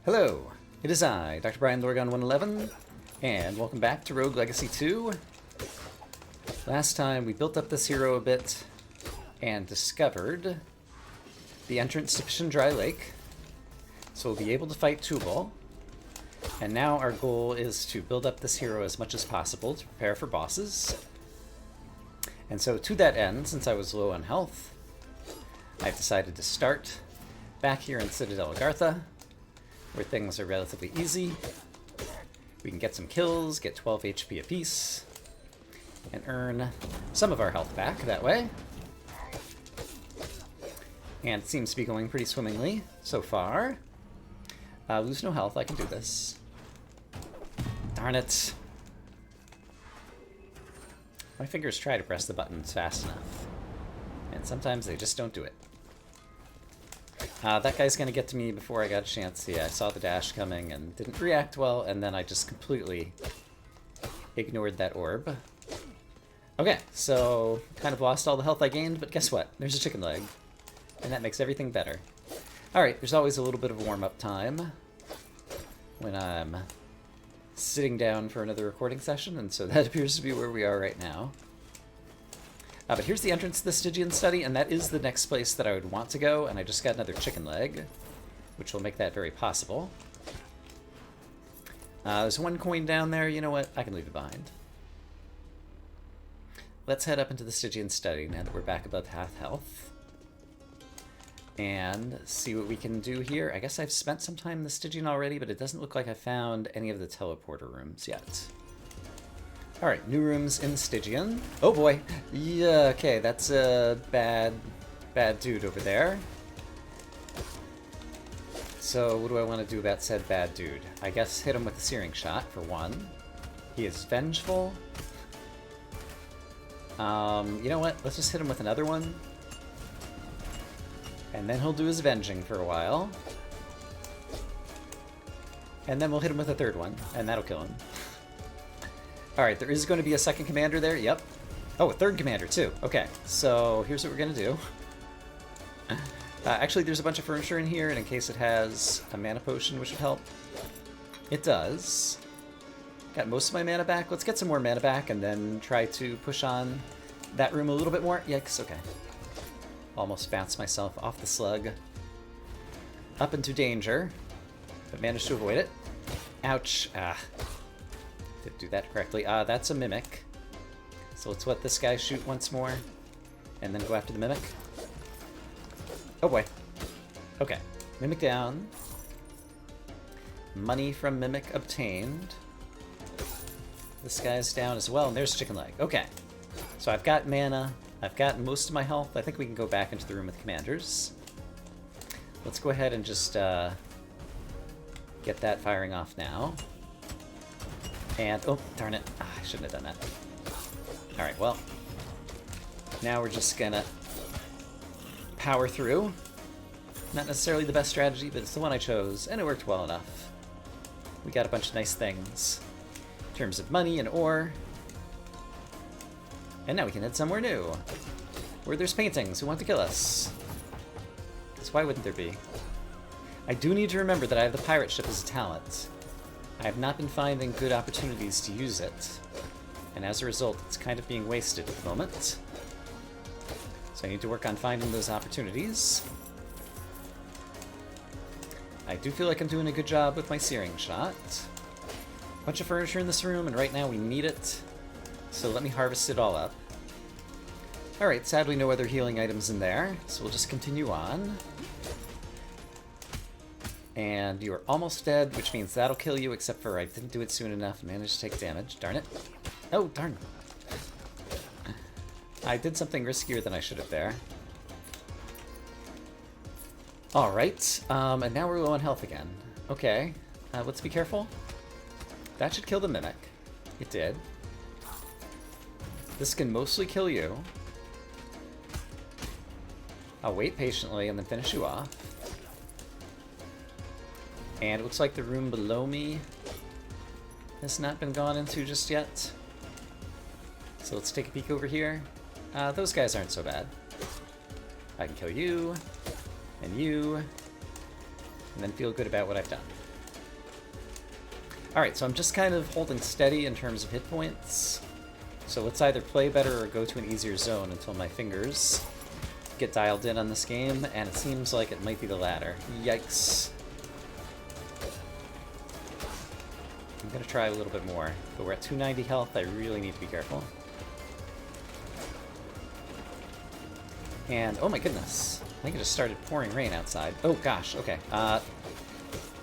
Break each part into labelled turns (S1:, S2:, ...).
S1: Hello, it is I, Dr. Brian Lorgon 111, and welcome back to Rogue Legacy 2. Last time we built up this hero a bit and discovered the entrance to Pishin Dry Lake, so we'll be able to fight Tubal. And now our goal is to build up this hero as much as possible to prepare for bosses. And so to that end, since I was low on health, I've decided to start back here in Citadel Agartha, where things are relatively easy. We can get some kills, get 12 HP apiece, and earn some of our health back that way. And it seems to be going pretty swimmingly so far. Lose no health, I can do this. Darn it. My fingers try to press the buttons fast enough, and sometimes they just don't do it. That guy's gonna get to me before I got a chance. Yeah, I saw the dash coming and didn't react well, and then I just completely ignored that orb. Okay, so kind of lost all the health I gained, but guess what? There's a chicken leg, and that makes everything better. Alright, there's always a little bit of warm-up time when I'm sitting down for another recording session, and so that appears to be where we are right now. But here's the entrance to the Stygian study, and that is the next place that I would want to go, and I just got another chicken leg, which will make that very possible. There's one coin down there. You know what? I can leave it behind. Let's head up into the Stygian study now that we're back above half health, and see what we can do here. I guess I've spent some time in the Stygian already, but it doesn't look like I found any of the teleporter rooms yet. Alright, new rooms in Stygian. Oh boy! Yeah, okay, that's a bad dude over there. So what do I want to do about said bad dude? I guess hit him with a searing shot, for one. He is vengeful. You know what? Let's just hit him with another one. And then he'll do his avenging for a while. And then we'll hit him with a third one, and that'll kill him. Alright, there is going to be a second commander there, yep. Oh, a third commander too. Okay, so here's what we're going to do. Actually, there's a bunch of furniture in here, and in case it has a mana potion, which would help. It does. Got most of my mana back. Let's get some more mana back, and then try to push on that room a little bit more. Yikes, okay. Almost bounced myself off the slug. Up into danger, but managed to avoid it. Ouch. Didn't do that correctly. That's a mimic. So let's let this guy shoot once more, and then go after the mimic. Oh boy. Okay. Mimic down. Money from mimic obtained. This guy's down as well, and there's chicken leg. Okay. So I've got mana. I've got most of my health. I think we can go back into the room with commanders. Let's go ahead and just get that firing off now. And, oh, darn it. I shouldn't have done that. Alright, well. Now we're just gonna power through. Not necessarily the best strategy, but it's the one I chose, and it worked well enough. We got a bunch of nice things in terms of money and ore. And now we can head somewhere new, where there's paintings who want to kill us. Because why wouldn't there be? I do need to remember that I have the pirate ship as a talent. I have not been finding good opportunities to use it, and as a result, it's kind of being wasted at the moment. So I need to work on finding those opportunities. I do feel like I'm doing a good job with my searing shot. Bunch of furniture in this room, and right now we need it, so let me harvest it all up. Alright, sadly no other healing items in there, so we'll just continue on. And you are almost dead, which means that'll kill you, except for I didn't do it soon enough and managed to take damage. Darn it. Oh, darn. I did something riskier than I should have there. Alright, and now we're low on health again. Okay, let's be careful. That should kill the mimic. It did. This can mostly kill you. I'll wait patiently and then finish you off. And it looks like the room below me has not been gone into just yet. So let's take a peek over here. Those guys aren't so bad. I can kill you, and you, and then feel good about what I've done. Alright, so I'm just kind of holding steady in terms of hit points. So let's either play better or go to an easier zone until my fingers get dialed in on this game, and it seems like it might be the latter. Yikes. I'm gonna try a little bit more, but we're at 290 health. I really need to be careful. And, oh my goodness, I think it just started pouring rain outside. Oh gosh, okay.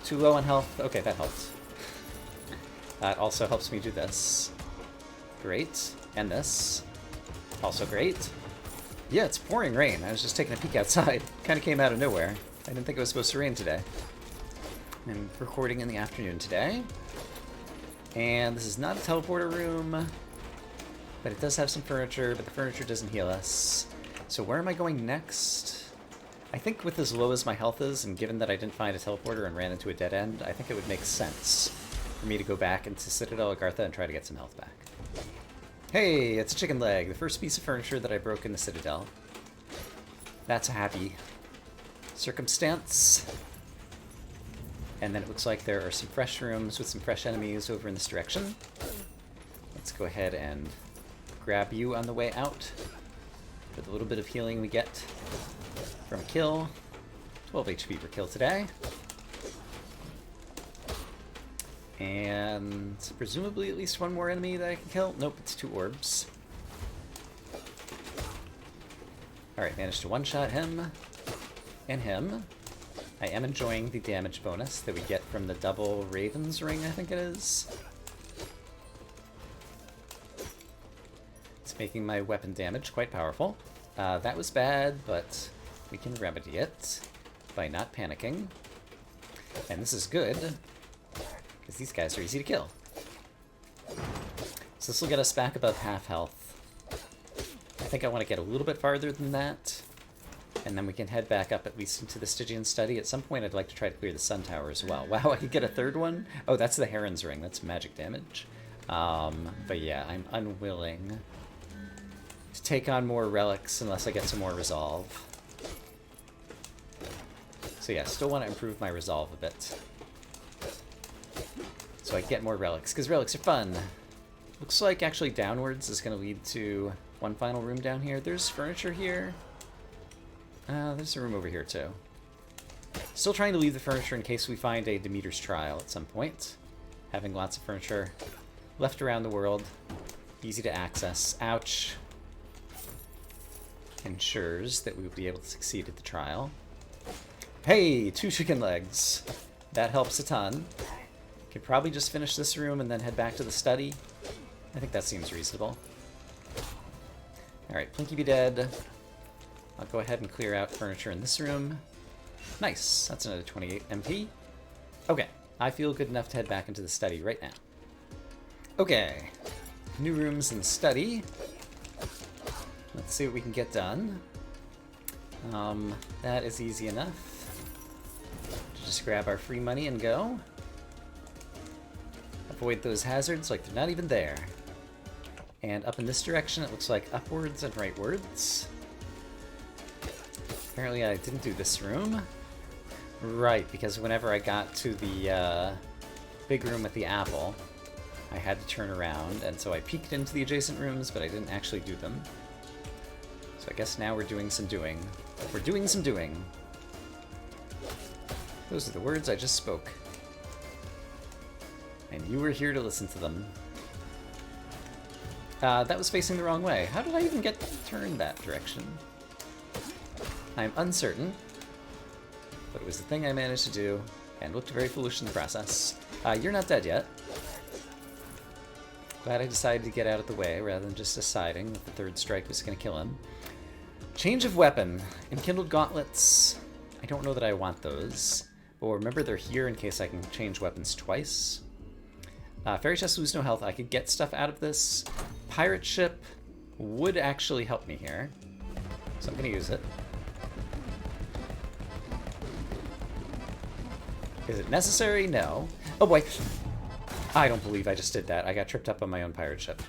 S1: Too low on health. Okay, that helped. That also helps me do this. Great. And this. Also great. Yeah, it's pouring rain. I was just taking a peek outside. Kind of came out of nowhere. I didn't think it was supposed to rain today. I'm recording in the afternoon today. And this is not a teleporter room, but it does have some furniture, but the furniture doesn't heal us. So where am I going next? I think with as low as my health is, and given that I didn't find a teleporter and ran into a dead end, I think it would make sense for me to go back into Citadel Agartha and try to get some health back. Hey, it's a chicken leg, the first piece of furniture that I broke in the Citadel. That's a happy circumstance. And then it looks like there are some fresh rooms with some fresh enemies over in this direction. Let's go ahead and grab you on the way out for the little bit of healing we get from a kill. 12 HP per kill today. And presumably at least one more enemy that I can kill. Nope, it's 2 orbs. Alright, managed to one-shot him and him. I am enjoying the damage bonus that we get from the double Raven's Ring, I think it is. It's making my weapon damage quite powerful. That was bad, but we can remedy it by not panicking. And this is good, because these guys are easy to kill. So this will get us back above half health. I think I want to get a little bit farther than that. And then we can head back up at least into the Stygian study. At some point I'd like to try to clear the Sun Tower as well. Wow, I could get a third one? Oh, that's the Heron's Ring. That's magic damage. But yeah, I'm unwilling to take on more relics unless I get some more resolve. So yeah, still want to improve my resolve a bit. So I get more relics, because relics are fun. Looks like actually downwards is going to lead to one final room down here. There's furniture here. There's a room over here, too. Still trying to leave the furniture in case we find a Demeter's Trial at some point. Having lots of furniture left around the world, easy to access. Ouch. Ensures that we will be able to succeed at the trial. Hey, 2 chicken legs. That helps a ton. Could probably just finish this room and then head back to the study. I think that seems reasonable. Alright, Plinky be dead. I'll go ahead and clear out furniture in this room. Nice, that's another 28 MP. Okay, I feel good enough to head back into the study right now. Okay, new rooms in the study. Let's see what we can get done. That is easy enough. Just grab our free money and go. Avoid those hazards like they're not even there. And up in this direction, it looks like upwards and rightwards. Apparently I didn't do this room. Right, because whenever I got to the big room with the apple, I had to turn around, and so I peeked into the adjacent rooms, but I didn't actually do them. So I guess now we're doing some doing. We're doing some doing. Those are the words I just spoke. And you were here to listen to them. That was facing the wrong way. How did I even get turned that direction? I'm uncertain, but it was the thing I managed to do, and looked very foolish in the process. You're not dead yet. Glad I decided to get out of the way, rather than just deciding that the third strike was going to kill him. Change of weapon. Enkindled gauntlets. I don't know that I want those. But remember they're here in case I can change weapons twice. Fairy chest, lose no health. I could get stuff out of this. Pirate ship would actually help me here. So I'm going to use it. Is it necessary? No. Oh boy. I don't believe I just did that. I got tripped up on my own pirate ship.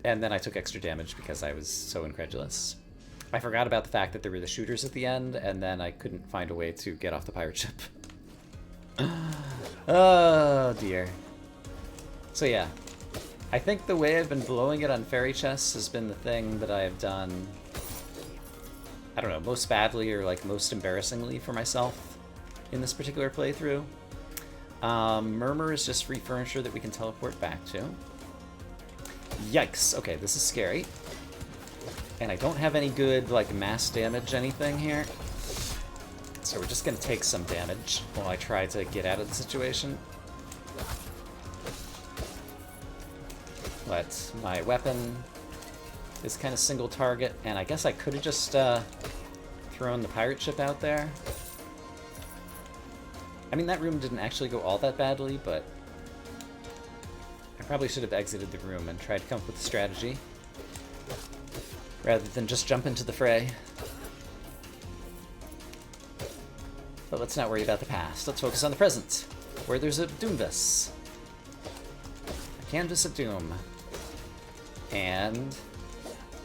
S1: And then I took extra damage because I was so incredulous. I forgot about the fact that there were the shooters at the end, and then I couldn't find a way to get off the pirate ship. Oh dear. So yeah, I think the way I've been blowing it on fairy chests has been the thing that I have done, I don't know, most badly or like most embarrassingly for myself in this particular playthrough. Murmur is just free furniture that we can teleport back to. Yikes. Okay, this is scary. And I don't have any good, like, mass damage anything here. So we're just going to take some damage while I try to get out of the situation. But my weapon is kind of single target, and I guess I could have just thrown the pirate ship out there. I mean, that room didn't actually go all that badly, but I probably should have exited the room and tried to come up with a strategy rather than just jump into the fray. But let's not worry about the past. Let's focus on the present, where there's a Doomvis. A canvas of doom. And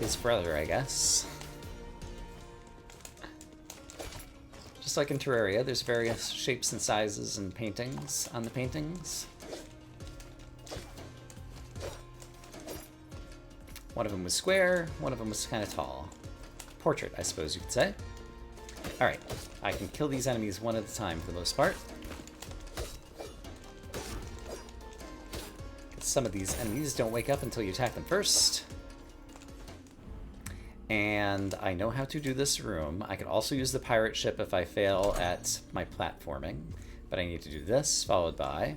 S1: his brother, I guess. Just like in Terraria, there's various shapes and sizes and paintings on the paintings. One of them was square, one of them was kind of tall. Portrait, I suppose you could say. Alright, I can kill these enemies one at a time for the most part. Some of these enemies don't wake up until you attack them first. And I know how to do this room. I can also use the pirate ship if I fail at my platforming. But I need to do this, followed by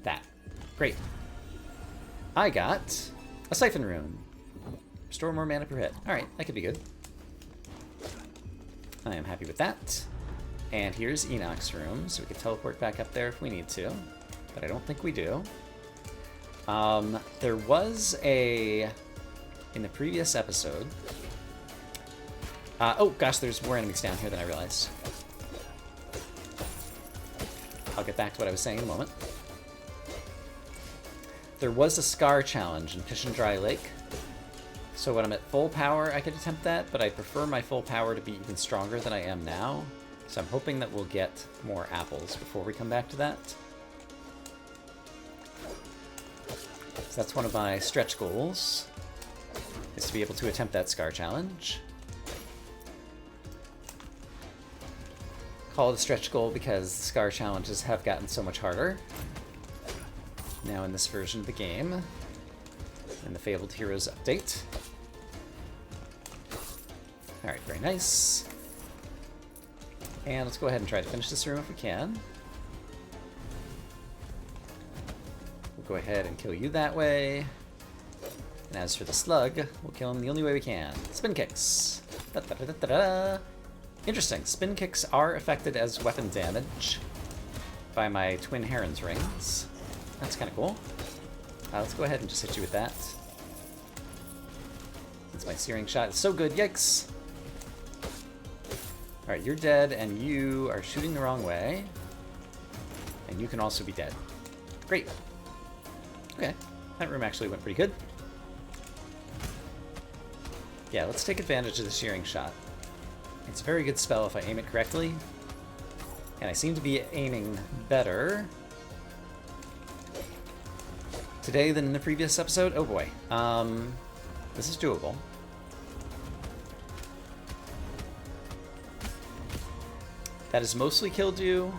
S1: that. Great. I got a siphon rune. Restore more mana per hit. Alright, that could be good. I am happy with that. And here's Enoch's room, so we can teleport back up there if we need to. But I don't think we do. There was a... in the previous episode... oh gosh, there's more enemies down here than I realized. I'll get back to what I was saying in a moment. There was a Scar challenge in Fish and Dry Lake. So when I'm at full power, I could attempt that, but I prefer my full power to be even stronger than I am now. So I'm hoping that we'll get more apples before we come back to that. So that's one of my stretch goals, is to be able to attempt that Scar challenge. Call it a stretch goal because Scar challenges have gotten so much harder now in this version of the game, in the Fabled Heroes update. Alright, very nice. And let's go ahead and try to finish this room if we can. We'll go ahead and kill you that way. And as for the slug, we'll kill him the only way we can. Spin kicks. Da, da, da, da, da, da. Interesting. Spin kicks are affected as weapon damage by my twin heron's rings. That's kind of cool. Let's go ahead and just hit you with that. Since my searing shot is so good. Yikes! Alright, you're dead, and you are shooting the wrong way. And you can also be dead. Great. Okay, that room actually went pretty good. Yeah, let's take advantage of the shearing shot. It's a very good spell if I aim it correctly. And I seem to be aiming better today than in the previous episode. Oh boy. This is doable. That has mostly killed you.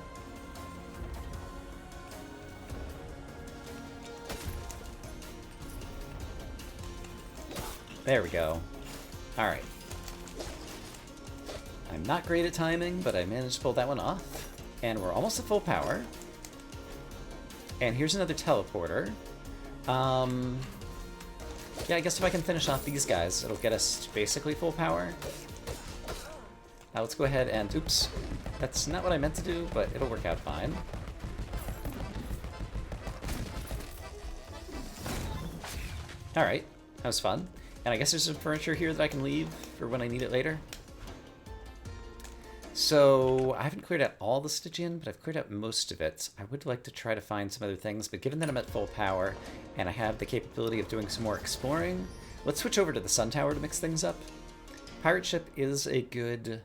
S1: There we go. Alright. I'm not great at timing, but I managed to pull that one off. And we're almost at full power. And here's another teleporter. Yeah, I guess if I can finish off these guys, it'll get us to basically full power. Now let's go ahead and... oops. That's not what I meant to do, but it'll work out fine. Alright, that was fun. And I guess there's some furniture here that I can leave for when I need it later. So, I haven't cleared out all the Stygian, but I've cleared out most of it. I would like to try to find some other things, but given that I'm at full power, and I have the capability of doing some more exploring, let's switch over to the Sun Tower to mix things up. Pirate Ship is a good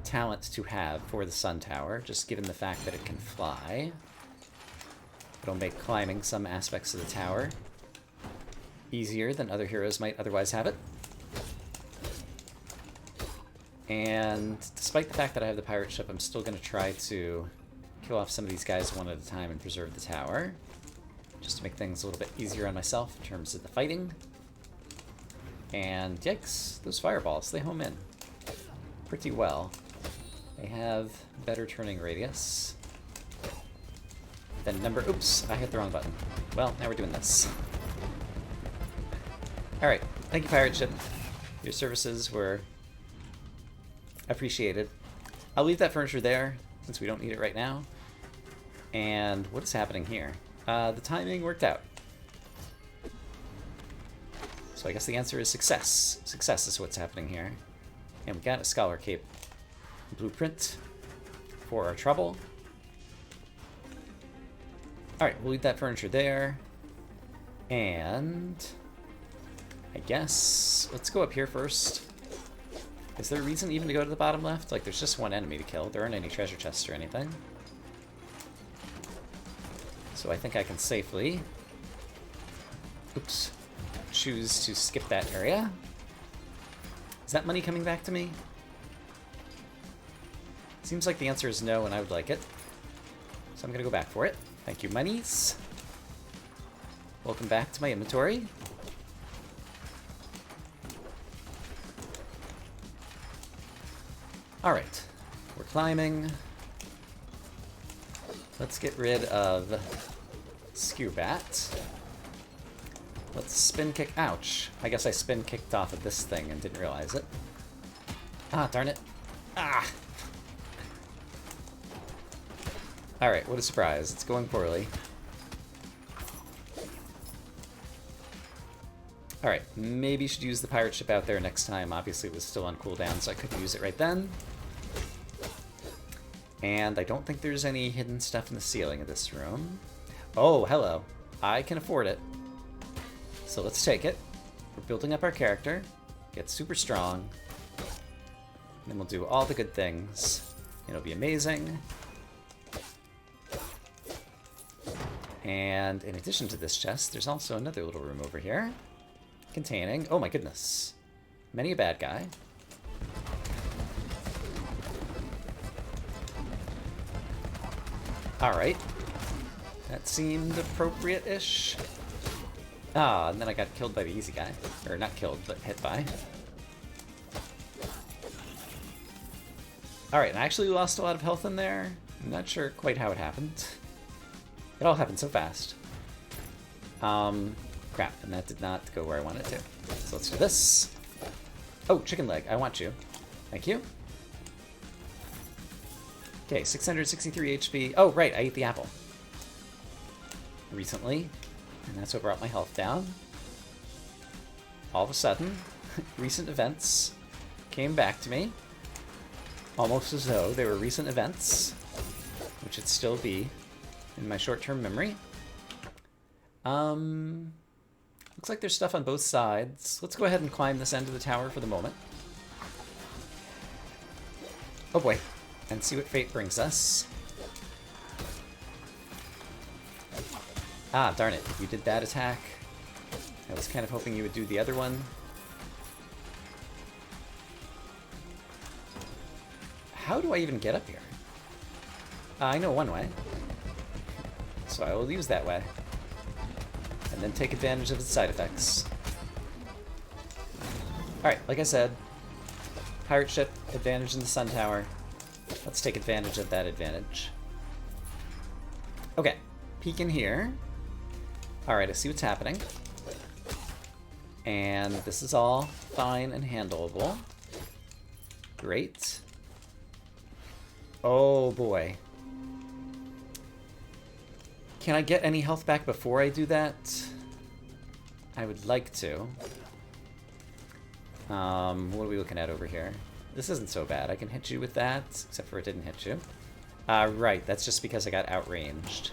S1: talent to have for the Sun Tower, just given the fact that it can fly. It'll make climbing some aspects of the tower easier than other heroes might otherwise have it. And despite the fact that I have the pirate ship, I'm still going to try to kill off some of these guys one at a time and preserve the tower, just to make things a little bit easier on myself in terms of the fighting. And yikes, those fireballs, they home in pretty well. They have better turning radius than number... Oops, I hit the wrong button. Well, now we're doing this. Alright, thank you, pirate ship. Your services were appreciated. I'll leave that furniture there, since we don't need it right now. And what is happening here? The timing worked out. So I guess the answer is success. Success is what's happening here. And we got a Scholar Cape blueprint for our trouble. Alright, we'll leave that furniture there. And I guess let's go up here first. Is there a reason even to go to the bottom left? Like, there's just one enemy to kill. There aren't any treasure chests or anything. So I think I can safely... Oops. Choose to skip that area. Is that money coming back to me? Seems like the answer is no, and I would like it. So I'm going to go back for it. Thank you, monies. Welcome back to my inventory. Alright, we're climbing. Let's get rid of Skewerbat. Let's spin kick. Ouch. I guess I spin kicked off of this thing and didn't realize it. Ah, darn it. Ah! Alright, what a surprise. It's going poorly. Alright, maybe you should use the pirate ship out there next time. Obviously it was still on cooldown, so I couldn't use it right then. And I don't think there's any hidden stuff in the ceiling of this room. Oh, hello. I can afford it. So let's take it. We're building up our character. Get super strong. And then we'll do all the good things. It'll be amazing. And in addition to this chest, there's also another little room over here. Containing, oh my goodness, many a bad guy. Alright. That seemed appropriate-ish. Ah, and then I got killed by the easy guy. Or not killed, but hit by. Alright, and I actually lost a lot of health in there. I'm not sure quite how it happened. It all happened so fast. Crap, and that did not go where I wanted to. So let's do this. Oh, chicken leg, I want you. Thank you. Okay, 663 HP. Oh, right, I ate the apple. Recently, and that's what brought my health down. All of a sudden, recent events came back to me. Almost as though they were recent events, which should still be in my short-term memory. Looks like there's stuff on both sides. Let's go ahead and climb this end of the tower for the moment. Oh boy. And see what fate brings us. Ah, darn it. You did that attack. I was kind of hoping you would do the other one. How do I even get up here? I know one way. So I will use that way. And then take advantage of its side effects. Alright, like I said, pirate ship, advantage in the sun tower. Let's take advantage of that advantage. Okay, peek in here. Alright, I see what's happening. And this is all fine and handleable. Great. Oh boy. Can I get any health back before I do that? I would like to. What are we looking at over here? This isn't so bad. I can hit you with that, except for it didn't hit you. Right, that's just because I got outranged.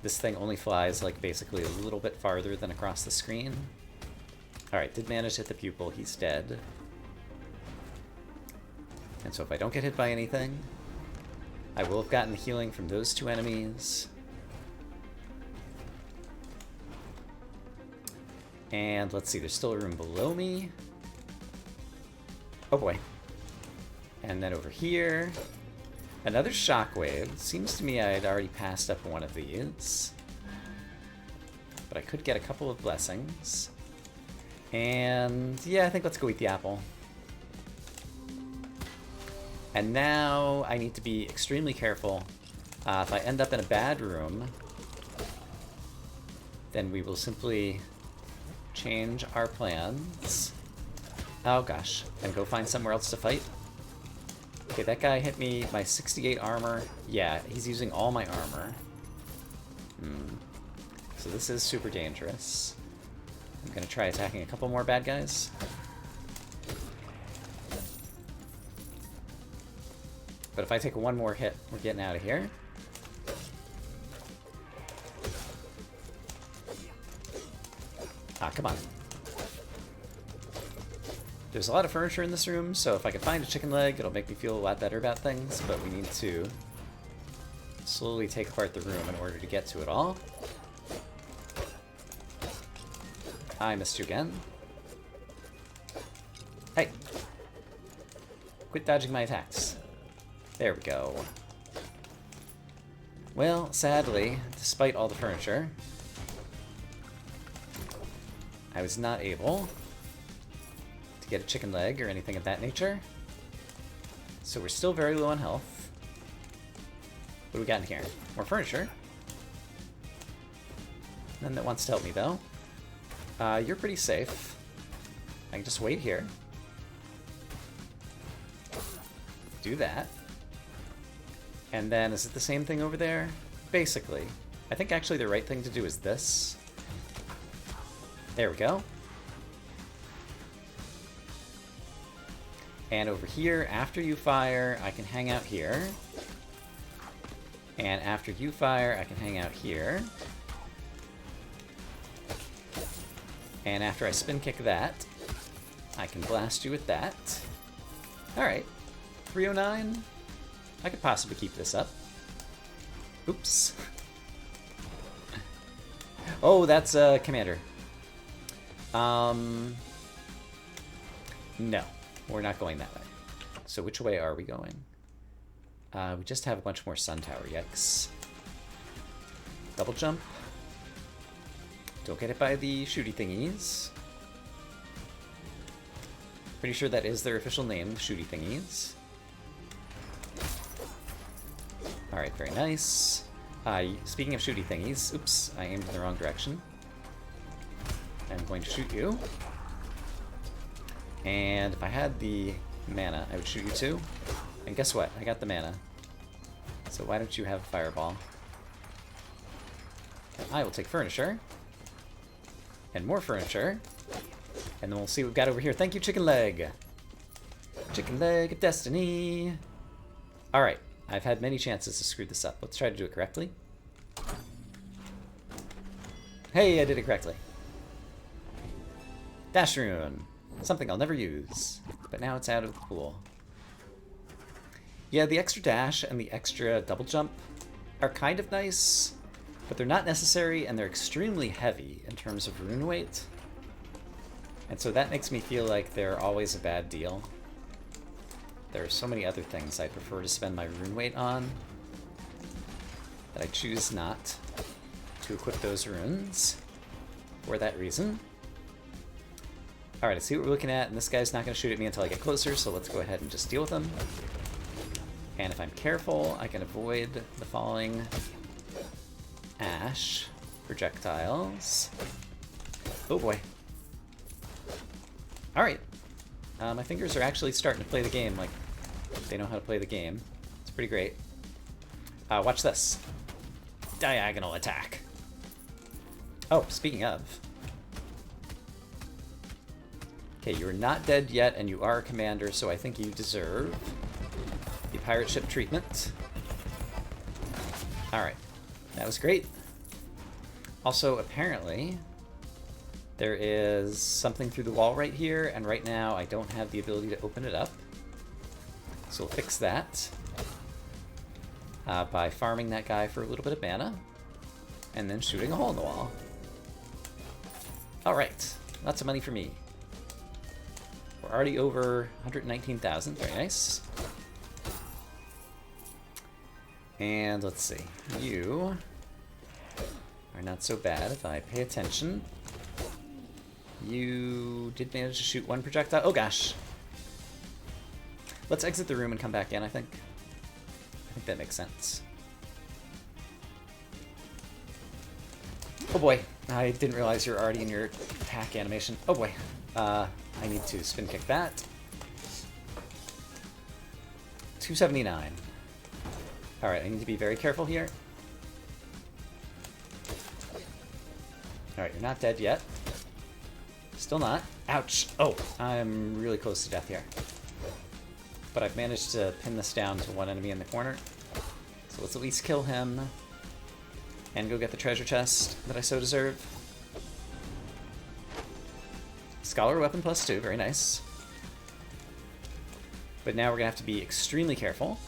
S1: This thing only flies, like, basically a little bit farther than across the screen. Alright, did manage to hit the pupil. He's dead. And so if I don't get hit by anything, I will have gotten the healing from those two enemies. And let's see, there's still a room below me. Oh boy. And then over here, another shockwave. Seems to me I had already passed up one of these. But I could get a couple of blessings. And yeah, I think let's go eat the apple. And now I need to be extremely careful. If I end up in a bad room, then we will simply change our plans. Oh gosh, and go find somewhere else to fight. Okay, that guy hit me, my 68 armor. Yeah, he's using all my armor. So this is super dangerous. I'm gonna try attacking a couple more bad guys. But if I take one more hit, we're getting out of here. Ah, come on. There's a lot of furniture in this room, so if I can find a chicken leg, it'll make me feel a lot better about things, but we need to slowly take apart the room in order to get to it all. I missed you again. Hey! Quit dodging my attacks. There we go. Well, sadly, despite all the furniture, I was not able to get a chicken leg or anything of that nature. So we're still very low on health. What do we got in here? More furniture. None that wants to help me, though. You're pretty safe. I can just wait here. Do that. And then, is it the same thing over there? Basically. I think actually the right thing to do is this. There we go. And over here, after you fire, I can hang out here. And after you fire, I can hang out here. And after I spin kick that, I can blast you with that. Alright. 309. I could possibly keep this up. Oops. Oh, that's Commander. No. We're not going that way. So which way are we going? We just have a bunch more sun tower, yikes. Double jump. Don't get hit by the shooty thingies. Pretty sure that is their official name, shooty thingies. Alright, very nice. Speaking of shooty thingies, oops, I aimed in the wrong direction. I'm going to shoot you. And if I had the mana, I would shoot you too. And guess what? I got the mana. So why don't you have a fireball? And I will take furniture. And more furniture. And then we'll see what we've got over here. Thank you, chicken leg. Chicken leg of destiny. Alright. I've had many chances to screw this up. Let's try to do it correctly. Hey, I did it correctly. Dash rune. Something I'll never use. But now it's out of the pool. Yeah, the extra dash and the extra double jump are kind of nice, but they're not necessary, and they're extremely heavy in terms of rune weight. And so that makes me feel like they're always a bad deal. There are so many other things I prefer to spend my rune weight on that I choose not to equip those runes for that reason. Alright, let's see what we're looking at, and this guy's not going to shoot at me until I get closer, so let's go ahead and just deal with him. And if I'm careful, I can avoid the falling ash projectiles. Oh boy. Alright. My fingers are actually starting to play the game like they know how to play the game. It's pretty great. Watch this. Diagonal attack. Oh, speaking of. Okay, you're not dead yet, and you are a commander, so I think you deserve the pirate ship treatment. Alright. That was great. Also, apparently, there is something through the wall right here, and right now I don't have the ability to open it up. So we'll fix that by farming that guy for a little bit of mana, and then shooting a hole in the wall. Alright, Lots of money for me. We're already over 119,000. Very nice. And let's see. You are not so bad if I pay attention. You did manage to shoot one projectile. Oh gosh. Let's exit the room and come back in, I think. I think that makes sense. Oh boy. I didn't realize you're already in your attack animation. Oh boy. I need to spin kick that. 279. Alright, I need to be very careful here. Alright, you're not dead yet. Still not. Ouch! Oh, I'm really close to death here. But I've managed to pin this down to one enemy in the corner. So let's at least kill him. And go get the treasure chest that I so deserve. Scholar weapon +2, very nice. But now we're gonna have to be extremely careful.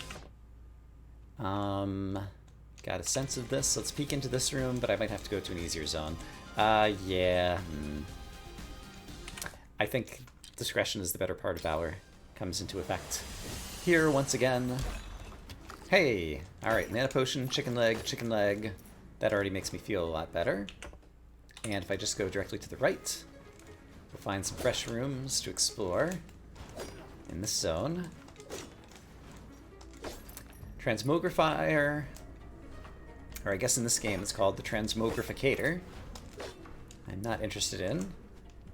S1: Got a sense of this. Let's peek into this room, but I might have to go to an easier zone. Yeah. I think discretion is the better part of valor. Comes into effect here once again. Hey! Alright, mana potion, chicken leg. That already makes me feel a lot better. And if I just go directly to the right, we'll find some fresh rooms to explore in this zone. Transmogrifier, or I guess in this game it's called the Transmogrificator. I'm not interested in,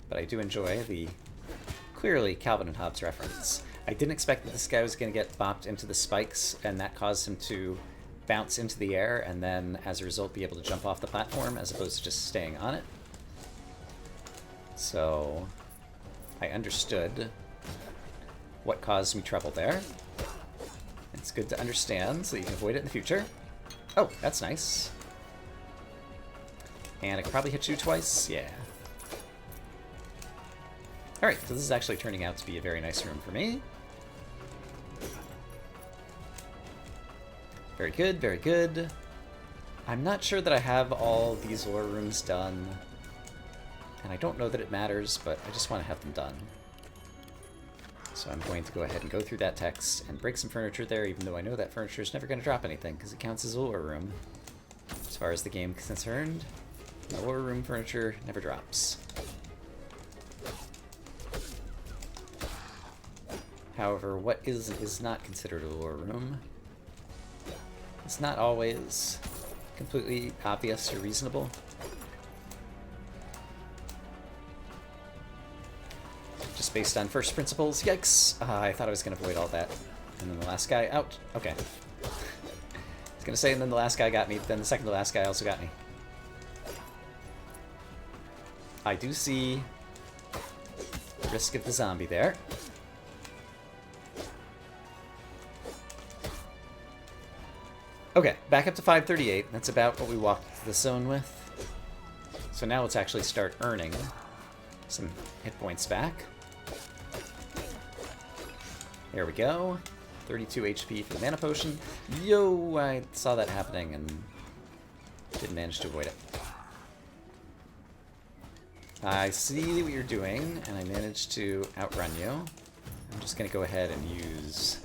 S1: but I do enjoy the clearly Calvin and Hobbes reference. I didn't expect that this guy was going to get bopped into the spikes, and that caused him to bounce into the air, and then as a result be able to jump off the platform as opposed to just staying on it. So I understood what caused me trouble there. It's good to understand so you can avoid it in the future. Oh, that's nice. And I could probably hit you twice. Yeah. Alright, so this is actually turning out to be a very nice room for me. Very good, very good. I'm not sure that I have all these lore rooms done. And I don't know that it matters, but I just want to have them done. So I'm going to go ahead and go through that text and break some furniture there, even though I know that furniture is never going to drop anything, because it counts as a lore room. As far as the game is concerned, the lore room furniture never drops. However, what is not considered a lore room? It's not always completely obvious or reasonable. Just based on first principles. Yikes! I thought I was going to avoid all that. And then the last guy out. Okay. I was going to say, and then the last guy got me, then the second to last guy also got me. I do see the risk of the zombie there. Okay, back up to 538. That's about what we walked the zone with. So now let's actually start earning some hit points back. There we go. 32 HP for the mana potion. Yo, I saw that happening and didn't manage to avoid it. I see what you're doing, and I managed to outrun you. I'm just going to go ahead and use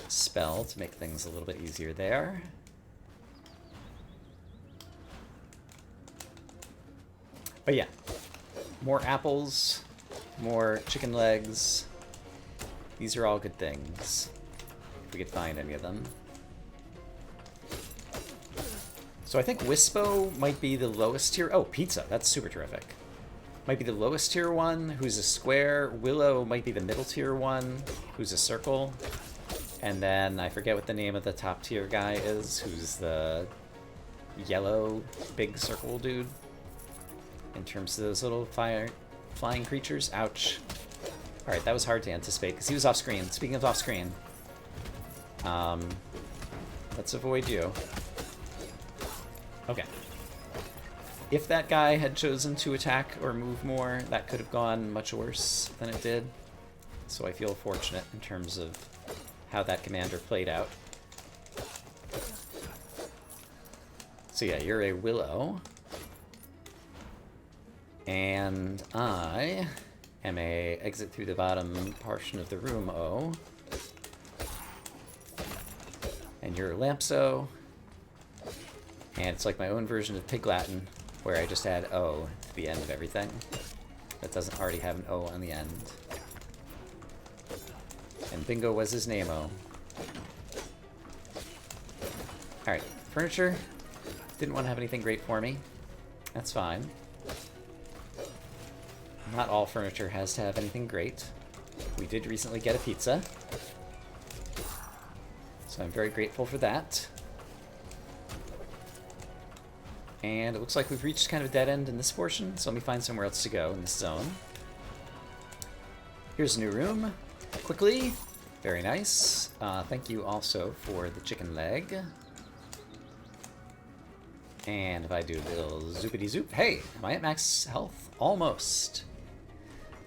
S1: spell to make things a little bit easier there. But yeah, more apples, more chicken legs. These are all good things, if we could find any of them. So I think Wispo might be the lowest tier. Oh, pizza, that's super terrific. Might be the lowest tier one, who's a square. Willow might be the middle tier one, who's a circle. And then I forget what the name of the top tier guy is, who's the yellow big circle dude. In terms of those little flying creatures. Ouch. Alright, that was hard to anticipate, because he was off-screen. Speaking of off-screen, let's avoid you. Okay. If that guy had chosen to attack or move more, that could have gone much worse than it did. So I feel fortunate in terms of how that commander played out. So yeah, you're a Willow. And I am a exit through the bottom portion of the room O. And you're Lampso. And it's like my own version of Pig Latin, where I just add O to the end of everything. That doesn't already have an O on the end. And Bingo was his name-o. Alright, furniture. Didn't want to have anything great for me. That's fine. Not all furniture has to have anything great. We did recently get a pizza, so I'm very grateful for that. And it looks like we've reached kind of a dead end in this portion, so let me find somewhere else to go in this zone. Here's a new room. Quickly. Very nice. Thank you also for the chicken leg. And if I do a little zoopity-zoop... Hey! Am I at max health? Almost.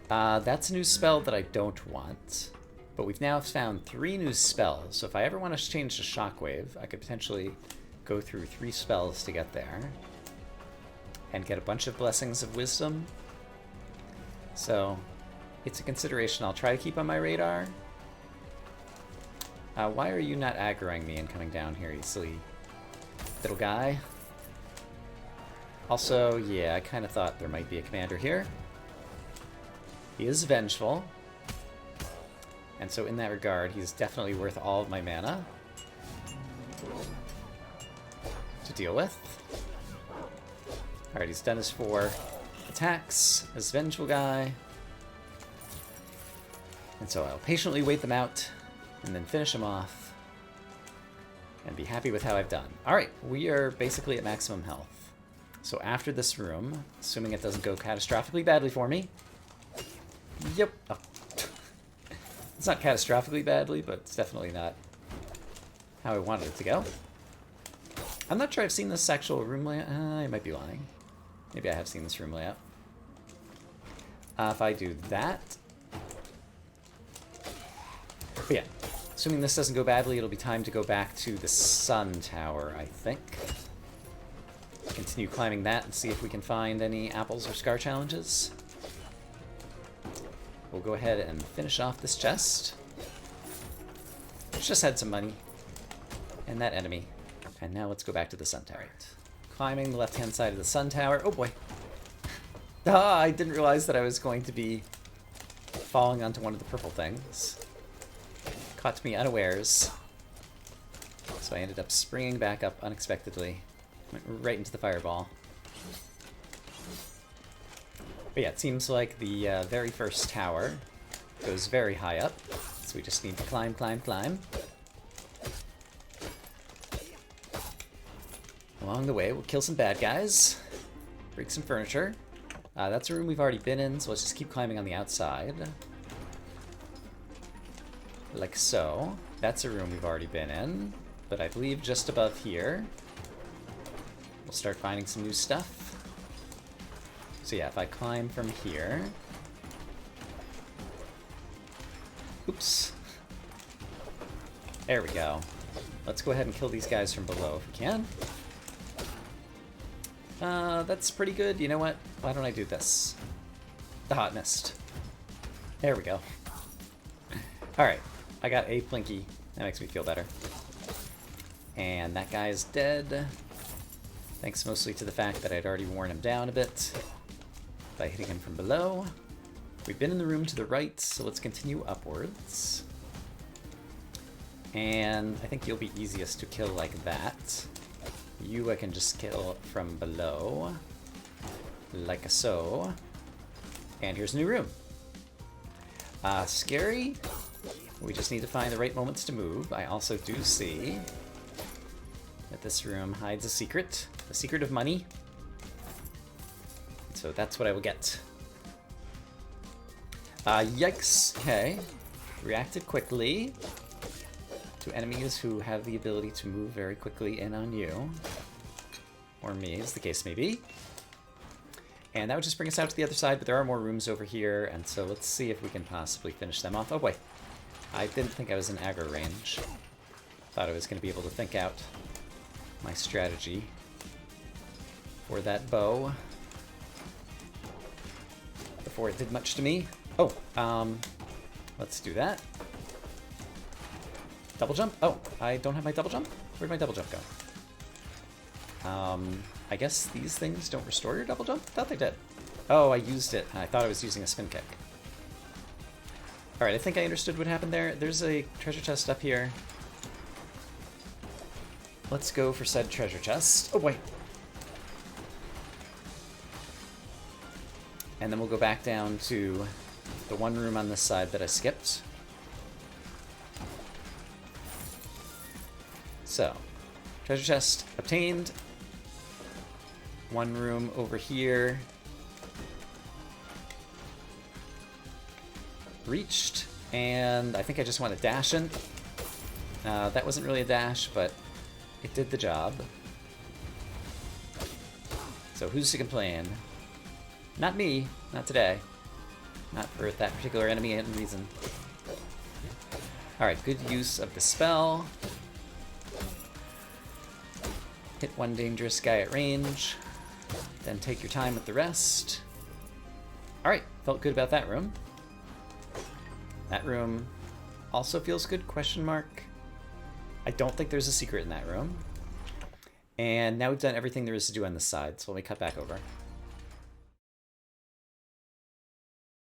S1: That's a new spell that I don't want. But we've now found 3 new spells, so if I ever want to change to Shockwave, I could potentially go through 3 spells to get there. And get a bunch of Blessings of Wisdom. So, it's a consideration I'll try to keep on my radar. Why are you not aggroing me and coming down here, you silly little guy? Also, yeah, I kind of thought there might be a commander here. He is vengeful. And so in that regard, he's definitely worth all of my mana to deal with. Alright, he's done his 4 attacks as vengeful guy. And so I'll patiently wait them out and then finish him off and be happy with how I've done. Alright, we are basically at maximum health. So after this room, assuming it doesn't go catastrophically badly for me... Yep. Oh. It's not catastrophically badly, but it's definitely not how I wanted it to go. I'm not sure I've seen this actual room layout. I might be lying. Maybe I have seen this room layout. If I do that... But yeah, assuming this doesn't go badly, it'll be time to go back to the Sun Tower, I think. Continue climbing that and see if we can find any apples or scar challenges. We'll go ahead and finish off this chest. Just had some money. And that enemy. And now let's go back to the Sun Tower. Climbing the left-hand side of the Sun Tower. Oh boy. Ah, I didn't realize that I was going to be falling onto one of the purple things. Caught me unawares. So I ended up springing back up unexpectedly. Went right into the fireball. But yeah, it seems like the very first tower goes very high up. So we just need to climb, climb, climb. Along the way, we'll kill some bad guys. Break some furniture. That's a room we've already been in, so let's just keep climbing on the outside. Like so. That's a room we've already been in. But I believe just above here, we'll start finding some new stuff. So yeah, if I climb from here... Oops. There we go. Let's go ahead and kill these guys from below if we can. That's pretty good. You know what? Why don't I do this? The Hot Mist. There we go. Alright, I got a Plinky. That makes me feel better. And that guy is dead. Thanks mostly to the fact that I'd already worn him down a bit by hitting him from below. We've been in the room to the right, so let's continue upwards. And I think you'll be easiest to kill like that. You I can just kill from below. Like so. And here's a new room. Scary. We just need to find the right moments to move. I also do see that this room hides a secret. The secret of money. So that's what I will get. Yikes. Okay. Reacted quickly to enemies who have the ability to move very quickly in on you. Or me, as the case may be. And that would just bring us out to the other side, but there are more rooms over here, and so let's see if we can possibly finish them off. Oh boy. I didn't think I was in aggro range. Thought I was going to be able to think out my strategy for that bow. before it did much to me. Oh, let's do that. Double jump? Oh, I don't have my double jump? Where'd my double jump go? I guess these things don't restore your double jump? I thought they did. Oh, I used it. I thought I was using a spin kick. Alright, I think I understood what happened there. There's a treasure chest up here. Let's go for said treasure chest. Oh, wait. And then we'll go back down to the one room on this side that I skipped. So, treasure chest obtained. One room over here. Reached. And I think I just want to dash in. That wasn't really a dash, but it did the job. So who's to complain? Not me. Not today. Not for that particular enemy and reason. Alright, good use of the spell. Hit one dangerous guy at range. Then take your time with the rest. Alright, felt good about that room. That room also feels good, question mark. I don't think there's a secret in that room. And now we've done everything there is to do on this side, so let me cut back over.